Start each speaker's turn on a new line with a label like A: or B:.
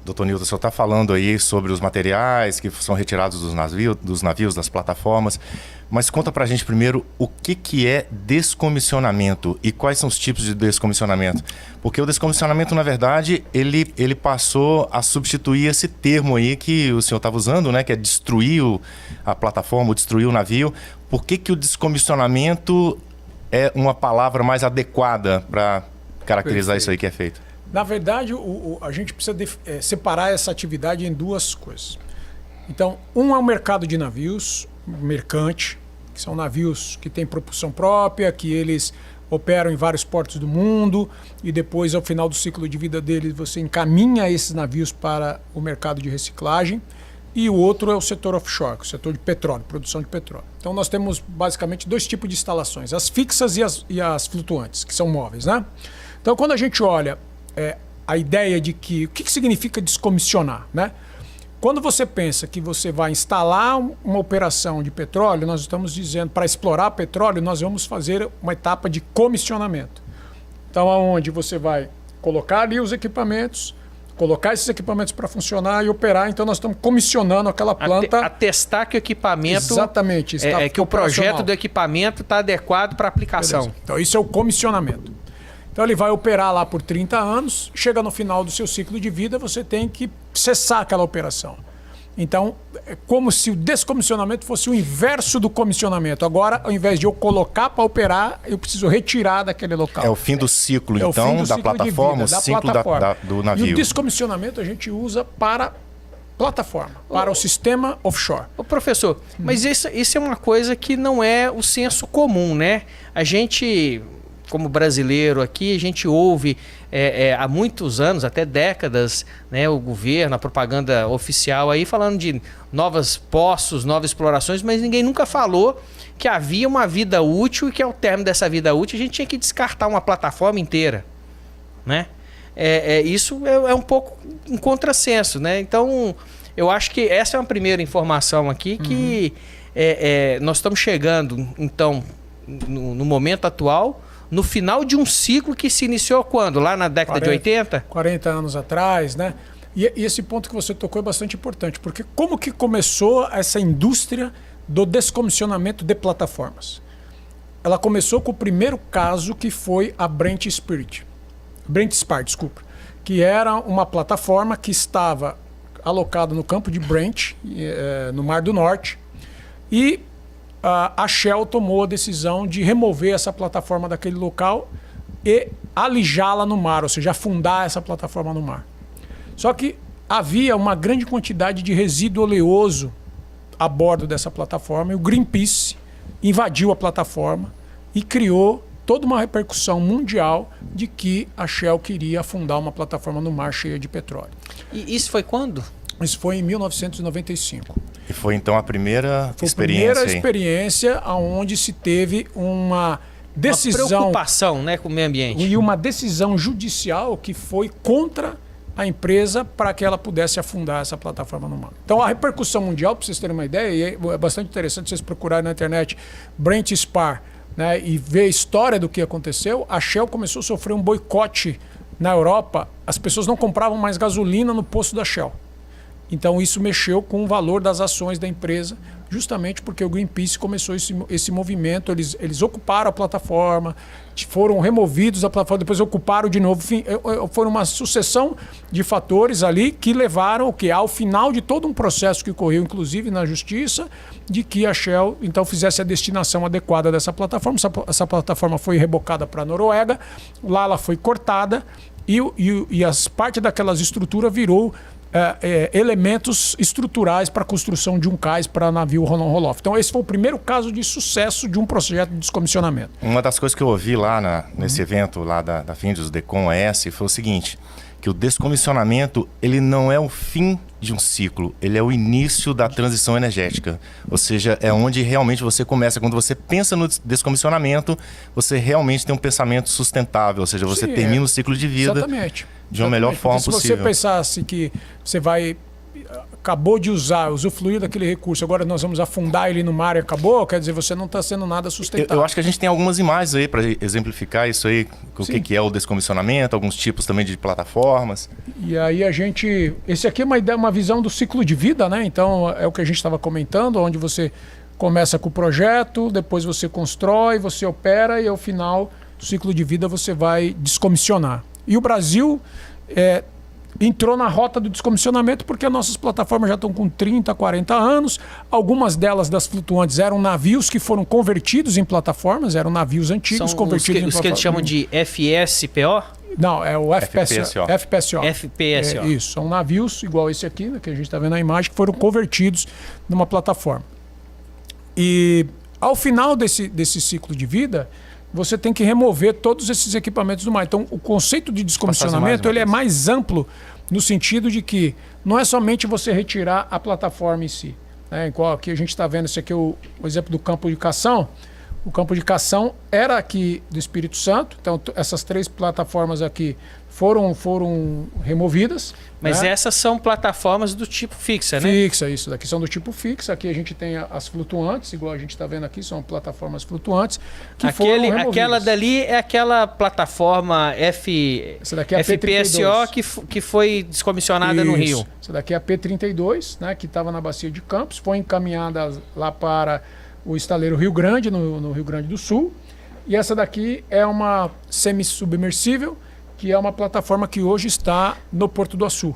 A: Doutor Nilton, o senhor está falando aí sobre os materiais que são retirados dos navios, das plataformas, mas conta para a gente primeiro o que é descomissionamento e quais são os tipos de descomissionamento. Porque o descomissionamento, na verdade, ele passou a substituir esse termo aí que o senhor estava usando, né, que é destruir a plataforma, destruir o navio. Por que o descomissionamento é uma palavra mais adequada para caracterizar isso aí que é feito?
B: Na verdade, a gente precisa separar essa atividade em duas coisas. Então, um é o mercado de navios, mercante, que são navios que têm propulsão própria, que eles operam em vários portos do mundo e depois, ao final do ciclo de vida deles, você encaminha esses navios para o mercado de reciclagem. E o outro é o setor offshore, o setor de petróleo, produção de petróleo. Então, nós temos basicamente dois tipos de instalações, as fixas e as flutuantes, que são móveis, né? Então, quando a gente olha a ideia de que... O que significa descomissionar, né? Quando você pensa que você vai instalar uma operação de petróleo, nós estamos dizendo, para explorar petróleo, nós vamos fazer uma etapa de comissionamento. Então, onde você vai colocar ali os equipamentos, colocar esses equipamentos para funcionar e operar. Então, nós estamos comissionando aquela planta...
C: Atestar que o equipamento...
B: Exatamente.
C: Que o projeto do equipamento está adequado para aplicação.
B: Beleza. Então, isso é o comissionamento. Então ele vai operar lá por 30 anos, chega no final do seu ciclo de vida, você tem que cessar aquela operação. Então, é como se o descomissionamento fosse o inverso do comissionamento. Agora, ao invés de eu colocar para operar, eu preciso retirar daquele local.
A: É o fim do ciclo, então, da plataforma, o ciclo do navio.
B: E o descomissionamento a gente usa para plataforma, para o sistema offshore.
C: Ô, professor, mas isso é uma coisa que não é o senso comum, né? A gente... Como brasileiro aqui, a gente ouve há muitos anos, até décadas, né, o governo, a propaganda oficial aí falando de novos poços, novas explorações, mas ninguém nunca falou que havia uma vida útil e que ao término dessa vida útil a gente tinha que descartar uma plataforma inteira, né? Isso é um pouco um contrassenso, né? Então, eu acho que essa é uma primeira informação aqui que nós estamos chegando, então, no momento atual, no final de um ciclo que se iniciou quando? Lá na década de 80?
B: 40 anos atrás, né? E esse ponto que você tocou é bastante importante, porque como que começou essa indústria do descomissionamento de plataformas? Ela começou com o primeiro caso, que foi a Brent Spar, que era uma plataforma que estava alocada no campo de Brent, no Mar do Norte, e a Shell tomou a decisão de remover essa plataforma daquele local e alijá-la no mar, ou seja, afundar essa plataforma no mar. Só que havia uma grande quantidade de resíduo oleoso a bordo dessa plataforma e o Greenpeace invadiu a plataforma e criou toda uma repercussão mundial de que a Shell queria afundar uma plataforma no mar cheia de petróleo.
C: E isso foi quando?
B: Isso foi em 1995.
A: E foi então a primeira experiência?
B: Foi a primeira experiência onde se teve uma decisão...
C: Uma preocupação, né, com o meio ambiente.
B: E uma decisão judicial que foi contra a empresa para que ela pudesse afundar essa plataforma no mar. Então a repercussão mundial, para vocês terem uma ideia, e é bastante interessante vocês procurarem na internet Brent Spar, né, e ver a história do que aconteceu. A Shell começou a sofrer um boicote na Europa. As pessoas não compravam mais gasolina no posto da Shell. Então isso mexeu com o valor das ações da empresa, justamente porque o Greenpeace começou esse movimento. Eles ocuparam a plataforma, foram removidos da plataforma, depois ocuparam de novo. Enfim, foram uma sucessão de fatores ali que levaram ao final de todo um processo que ocorreu, inclusive na justiça, de que a Shell então fizesse a destinação adequada dessa plataforma. Essa plataforma foi rebocada para a Noruega, lá ela foi cortada e as partes daquelas estruturas virou elementos estruturais para a construção de um cais para navio roll-off. Então esse foi o primeiro caso de sucesso de um projeto de descomissionamento.
A: Uma das coisas que eu ouvi lá nesse evento lá da Findus Decon ES foi o seguinte, que o descomissionamento ele não é o fim de um ciclo, ele é o início da transição energética. Ou seja, é onde realmente você começa. Quando você pensa no descomissionamento, você realmente tem um pensamento sustentável, ou seja, você termina o ciclo de vida de uma melhor forma possível.
B: Se você pensasse que você vai acabou de usar, usufruiu daquele recurso, agora nós vamos afundar ele no mar e acabou, quer dizer, você não está sendo nada sustentável.
A: Eu acho que a gente tem algumas imagens aí para exemplificar isso aí, o que é o descomissionamento, alguns tipos também de plataformas.
B: E aí esse aqui é uma ideia, uma visão do ciclo de vida, né? Então é o que a gente estava comentando, onde você começa com o projeto, depois você constrói, você opera e ao final do ciclo de vida você vai descomissionar. E o Brasil entrou na rota do descomissionamento porque as nossas plataformas já estão com 30, 40 anos. Algumas delas das flutuantes eram navios que foram convertidos em plataformas, eram navios antigos convertidos em plataformas.
C: Os que eles chamam de FSPO?
B: Não, é o FPSO.
C: FPSO.
B: Isso, são navios igual esse aqui, né, que a gente está vendo na imagem, que foram convertidos numa plataforma. E ao final desse ciclo de vida, você tem que remover todos esses equipamentos do mar. Então, o conceito de descomissionamento ele é mais amplo no sentido de que não é somente você retirar a plataforma em si. Né? Igual aqui a gente está vendo, esse aqui é o exemplo do campo de cação. O campo de cação era aqui do Espírito Santo. Então, essas 3 plataformas aqui foram removidas.
C: Mas
B: né?
C: essas são plataformas do tipo fixa, né?
B: Fixa, isso daqui são do tipo fixa. Aqui a gente tem as flutuantes, igual a gente está vendo aqui, são plataformas flutuantes que foram removidas.
C: Aquela dali é aquela plataforma
B: Essa daqui é a
C: FPSO que foi descomissionada no Rio.
B: Essa daqui é a P-32, né, que estava na bacia de Campos, foi encaminhada lá para o estaleiro Rio Grande, no Rio Grande do Sul. E essa daqui é uma semi-submersível, que é uma plataforma que hoje está no Porto do Açu.